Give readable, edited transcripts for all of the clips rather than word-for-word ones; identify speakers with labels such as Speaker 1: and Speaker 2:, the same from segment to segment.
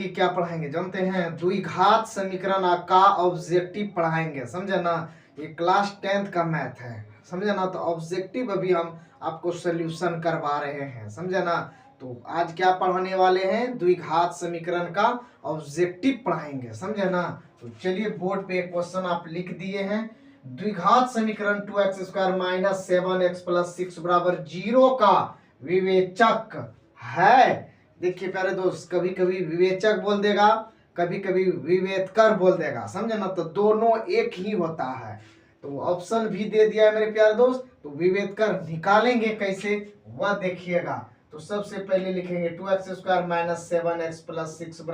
Speaker 1: क्या पढ़ाएंगे जानते हैं? द्विघात समीकरण का ऑब्जेक्टिव पढ़ाएंगे, समझे ना। ये क्लास 10th का मैथ है, समझे ना। तो ऑब्जेक्टिव अभी हम आपको सोल्यूशन करवा रहे हैं, समझे ना। तो आज क्या पढ़ाने वाले हैं? द्विघात समीकरण का ऑब्जेक्टिव पढ़ाएंगे, समझे ना। तो चलिए बोर्ड पे एक क्वेश्चन आप लिख दिए हैं। द्विघात समीकरण 2x² - 7x + 6 = 0 का विवेचक है। देखिए प्यारे दोस्त, कभी कभी विवेचक बोल देगा, कभी कभी विवेचकर बोल देगा, समझे ना। तो दोनों एक ही होता है। तो ऑप्शन भी दे दिया है मेरे प्यारे दोस्त। तो विवेचकर निकालेंगे कैसे वह देखिएगा। तो सबसे पहले लिखेंगे 2x² - 7x + 6 =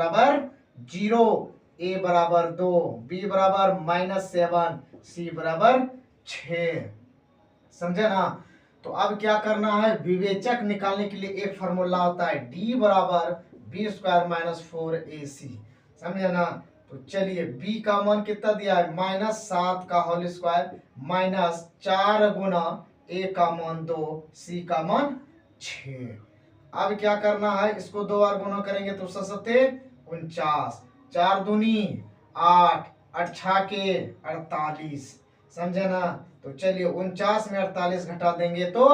Speaker 1: 0। a = 2, b = -7, c = 6, समझे ना। तो अब क्या करना है? विवेचक निकालने के लिए एक फार्मूला होता है, d = b² - 4ac, समझे ना। तो चलिए b का मान कितना दिया है? -7 का होल स्क्वायर -4 गुना a का मान 2, c का मान 6। अब क्या करना है? इसको 2 बार गुना करेंगे तो 49, 4 दूनी 8, 8 के 48, समझे ना। तो चलिए 49 में 48 घटा देंगे तो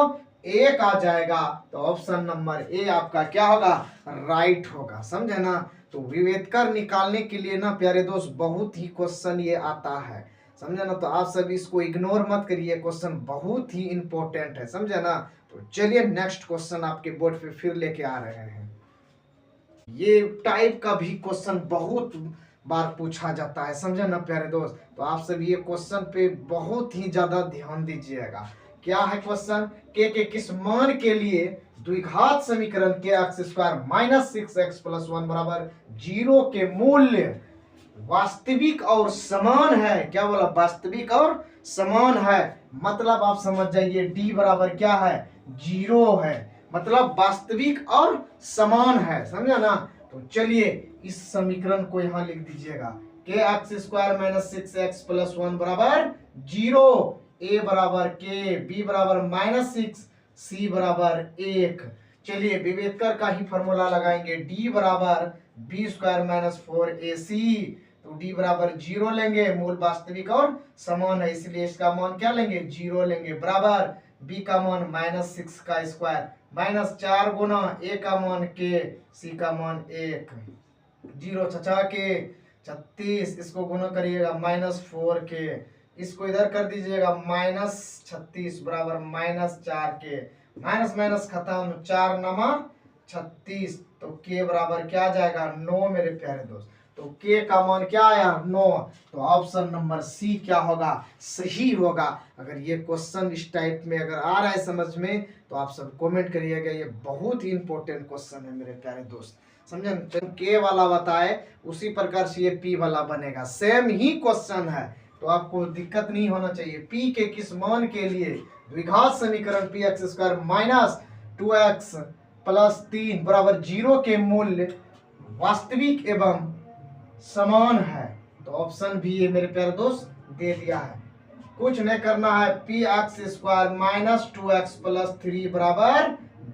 Speaker 1: 1 आ जाएगा। तो ऑप्शन नंबर ए आपका क्या होगा? राइट होगा, समझे ना। तो विवेचकर निकालने के लिए ना प्यारे दोस्त बहुत ही क्वेश्चन ये आता है, समझे ना। तो आप सब इसको इग्नोर मत करिए, क्वेश्चन बहुत ही इंपॉर्टेंट है, समझे ना। तो चलिए नेक्स्ट क्वेश्चन आपके बोर्ड पे फिर लेके आ रहे हैं। ये टाइप का भी क्वेश्चन बहुत बार पूछा जाता है, समझे ना प्यारे दोस्त। तो आप सब ये क्वेश्चन पे बहुत ही ज्यादा ध्यान दीजिएगा। क्या है क्वेश्चन? के किस मान के लिए द्विघात समीकरण kx² - 6x + 1 = 0 के मूल्य वास्तविक और समान है। क्या बोला? वास्तविक और समान है। मतलब आप समझ जाइए d बराबर क्या है? 0 है। मतलब वास्तविक और समान है, समझा ना। तो चलिए इस समीकरण को यहां लिख दीजिएगा। kx² - 6x + 1 = 0, a = k, b = -6, c = 1। चलिए विवेचकर का ही फॉर्मूला लगाएंगे, d = b² - 4ac। तो d = 0 लेंगे, मूल वास्तविक और समान है, इसलिए इसका मान क्या लेंगे? 0 लेंगे। बराबर b का मान -6 का स्क्वायर -4 गुना a का मान k, c का मान 1, 0 छछा के 36, इसको गुना करिएगा -4 के, इसको इधर कर दीजिएगा -36 बराबर -4 के, माइनस माइनस खत्म, 4 नमा 36। तो k बराबर क्या आ जाएगा? 9 मेरे प्यारे दोस्त। तो k का मान क्या आया? 9। तो ऑप्शन नंबर सी क्या होगा? सही होगा। अगर ये क्वेश्चन इस टाइप में अगर आ रहा है समझ में तो आप सब कमेंट करिएगा। ये बहुत ही इंपॉर्टेंट क्वेश्चन है मेरे प्यारे दोस्त, समझे। के वाला बताए उसी प्रकार से ये पी वाला बनेगा, सेम ही क्वेश्चन है। तो आपको दिक्कत नहीं होना चाहिए। पी के किस मान के लिए द्विघात समीकरण px² - 2x + 3 = 0 के मूल्य वास्तविक एवं समान है। तो ऑप्शन भी ये मेरे प्यारे दोस्त दे दिया है। कुछ नहीं करना है, px² - 2x + 3 =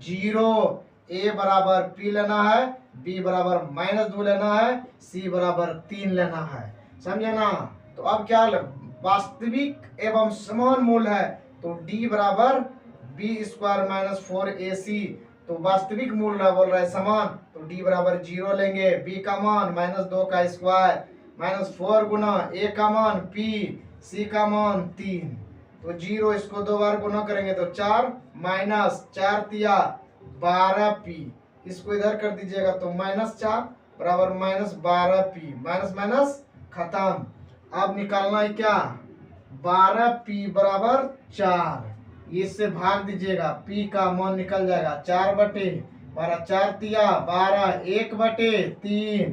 Speaker 1: 0। a बराबर p लेना है, b बराबर -2 लेना है, c बराबर 3 लेना है, समझे ना। तो अब क्या वास्तविक एवं समान मूल है। तो d बराबर b² - 4ac। तो वास्तविक मूल ना बोल रहा है समान, तो d बराबर 0 लेंगे। b का मान -2 का स्क्वायर -4 गुना a का मान p, c का मान 3। तो 0 इसको 2 बार गुना करेंगे तो 4 -4 तिया 12p, इसको इधर कर दीजिएगा तो -4 बराबर -12p, माइनस माइनस खत्म। अब निकालना है क्या? 12p बराबर 4, इससे भाग दीजिएगा, p का मान निकल जाएगा 4/12, 4 तिया 12, 1/3।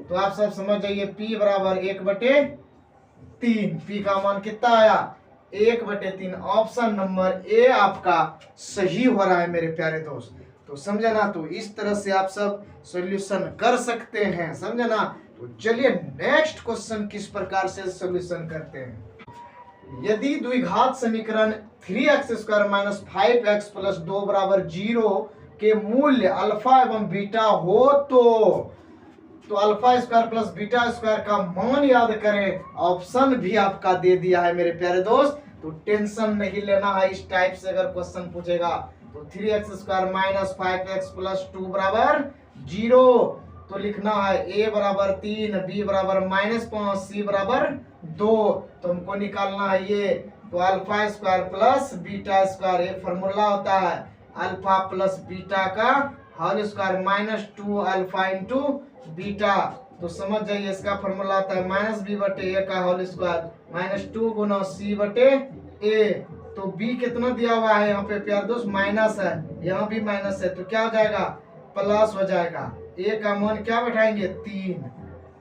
Speaker 1: तो आप सब समझ जाइए p बराबर 1/3। p का मान कितना आया? 1/3। ऑप्शन नंबर ए आपका सही हो रहा है मेरे प्यारे दोस्त। तो समझे ना। तो इस तरह से आप सब सॉल्यूशन कर सकते हैं, समझे ना। तो चलिए नेक्स्ट क्वेश्चन किस प्रकार से सॉल्यूशन करते हैं। यदि द्विघात समीकरण 3x² - 5x + 2 = 0 के मूल्य अल्फा एवं बीटा हो तो तो alpha square plus beta square का मान याद करें, ऑप्शन भी आपका दे दिया है मेरे प्यारे दोस्त, तो टेंशन नहीं लेना है। इस टाइप से अगर क्वेश्चन पूछेगा तो 3x square minus 5x plus 2 बराबर 0, तो लिखना है a बराबर 3, b बराबर -5, c बराबर 2। तो हमको निकालना है ये, तो alpha square plus beta square, ये फॉर्मूला होता है अल्फा प्लस बीटा का whole square -2 alpha into beta. तो समझ जाइए इसका फॉर्मूला आता है -b/a का होल स्क्वायर -2 गुना c बटे a। तो b कितना दिया हुआ है यहाँ पे प्यार दोस्त, माइनस है, यहाँ भी माइनस है, तो क्या हो जाएगा, प्लस हो जाएगा। a का मान क्या बैठाएंगे, 3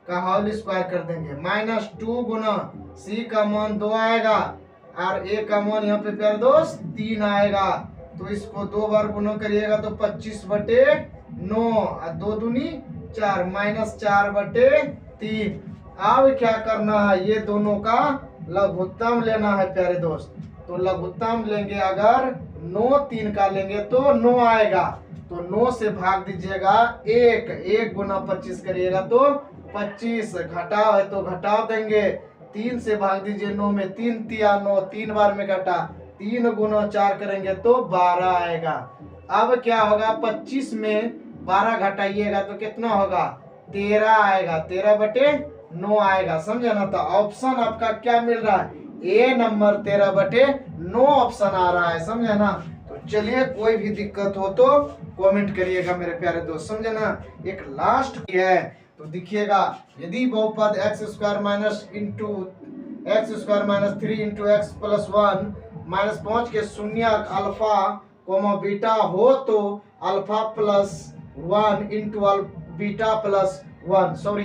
Speaker 1: का होल स्क्वायर कर देंगे, -2 गुना c का मान 2 आएगा और a का मान यहाँ पे प्यार दोस्त 3 आएगा। तो इसको 2 बार गुना करिएगा तो 25/9 और 2 दूनी 4, -4/3। अब क्या करना है, ये दोनों का लघुत्तम लेना है प्यारे दोस्त। तो लघुत्तम लेंगे, अगर 9 3 का लेंगे तो 9 आएगा, तो 9 से भाग दीजिएगा 1 गुना 25 करिएगा तो 25, घटाओ है तो घटाओ देंगे, 3 से भाग दीजिए 9 में, 3 तिया 9, 3 बार में घटा, 3 गुना 4 करेंगे तो 12 आएगा। अब क्या होगा, 25 में 12 घटाइएगा तो कितना होगा, 13 आएगा, 13/9 आएगा, समझे ना। तो ऑप्शन आपका क्या मिल रहा है, ए नंबर 13/9 ऑप्शन आ रहा है, समझे ना। तो चलिए, कोई भी दिक्कत हो तो कमेंट करिएगा मेरे प्यारे दोस्त, समझे ना। एक लास्ट है, तो देखिएगा, यदि बहुपद x square minus into x square -3 into x plus 1 -5 के शून्यक अल्फा कोमा बीटा हो तो alpha plus 1 into beta plus 1, sorry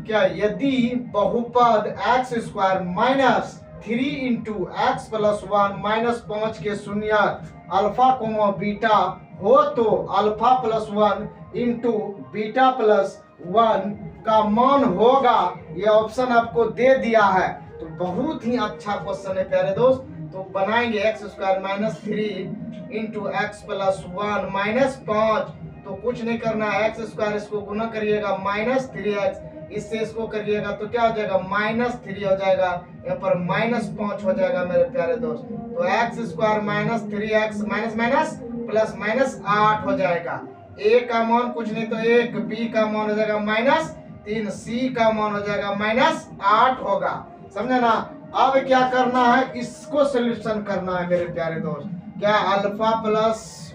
Speaker 1: क्या, यदि बहुपद x square -3 into x plus 1 -5 के शून्यक अल्फा कोमा बीटा हो तो alpha plus 1 into beta plus 1 का मान होगा, ये ऑप्शन आपको दे दिया है। तो बहुत ही अच्छा क्वेश्चन है प्यारे दोस्त। तो बनाएंगे x square -3 into x plus 1 -5, तो कुछ नहीं करना है, एक्स स्क्वायर इसको गुना करिएगा -3x, इससे इसको करिएगा तो क्या हो जाएगा, -3 हो जाएगा, यहाँ पर -5 हो जाएगा मेरे प्यारे दोस्त। तो x square -3x minus plus -8 हो जाएगा। a का मान कुछ नहीं तो 1, b का मान हो जाएगा -3, c का मान हो जाएगा -8 होगा, समझे ना। अब क्या करना है, इसको सोल्यूशन करना है मेरे प्यारे दोस्त। क्या, अल्फा प्लस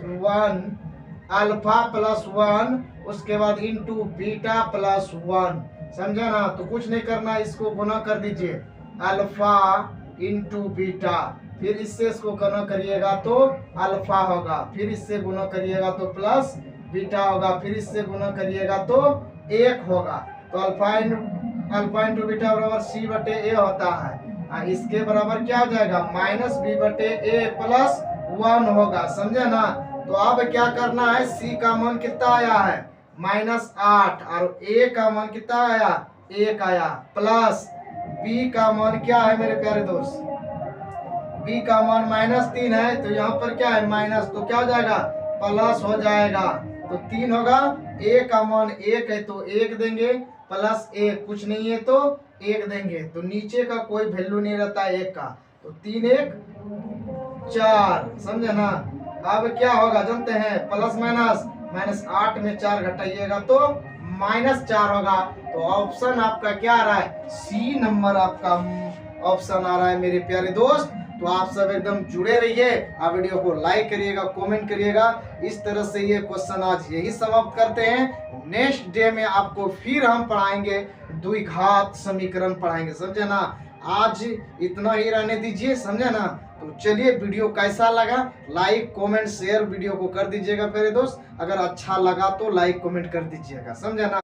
Speaker 1: 1 उसके बाद इंटू बीटा प्लस 1, समझे ना। तो कुछ नहीं करना, इसको गुना कर दीजिए, अल्फा इंटू बीटा, फिर इससे इसको गुना करिएगा तो अल्फा होगा, फिर इससे गुना करिएगा तो प्लस बीटा होगा, फिर इससे गुना करिएगा तो 1 होगा। तो अल्फा इंटू बीटा बराबर c/a होता है, इसके बराबर क्या हो जाएगा, -b/a प्लस 1 होगा, समझे ना। तो अब क्या करना है, c का मान कितना आया है, -8, और a का मान कितना आया, 1 आया, प्लस b का मान क्या है मेरे प्यारे दोस्त, b का मान -3 है, तो यहाँ पर क्या है माइनस, तो क्या हो जाएगा, प्लस हो जाएगा, तो 3 होगा। a का मान 1 है तो 1 देंगे, प्लस 1 कुछ नहीं है तो 1 देंगे, तो नीचे का कोई वैल्यू नहीं रहता 1 का, तो 3 1 4, समझे ना। अब क्या होगा जानते हैं, प्लस -8 में 4 घटाइएगा तो -4 होगा। तो ऑप्शन आपका क्या आ रहा है, सी नंबर आपका ऑप्शन आ रहा है मेरे प्यारे दोस्त। तो आप सब एकदम जुड़े रहिए, आप वीडियो को लाइक करिएगा, कमेंट करिएगा। इस तरह से ये क्वेश्चन आज यही समाप्त करते हैं। नेक्स्ट डे में आपको फिर हम पढ़ाएंगे द्विघात समीकरण पढ़ाएंगे, समझे ना। आज इतना ही रहने दीजिए, समझे ना। तो चलिए, वीडियो कैसा लगा, लाइक कमेंट शेयर वीडियो को कर दीजिएगा मेरे दोस्त। अगर अच्छा लगा तो लाइक कमेंट कर दीजिएगा, समझे ना।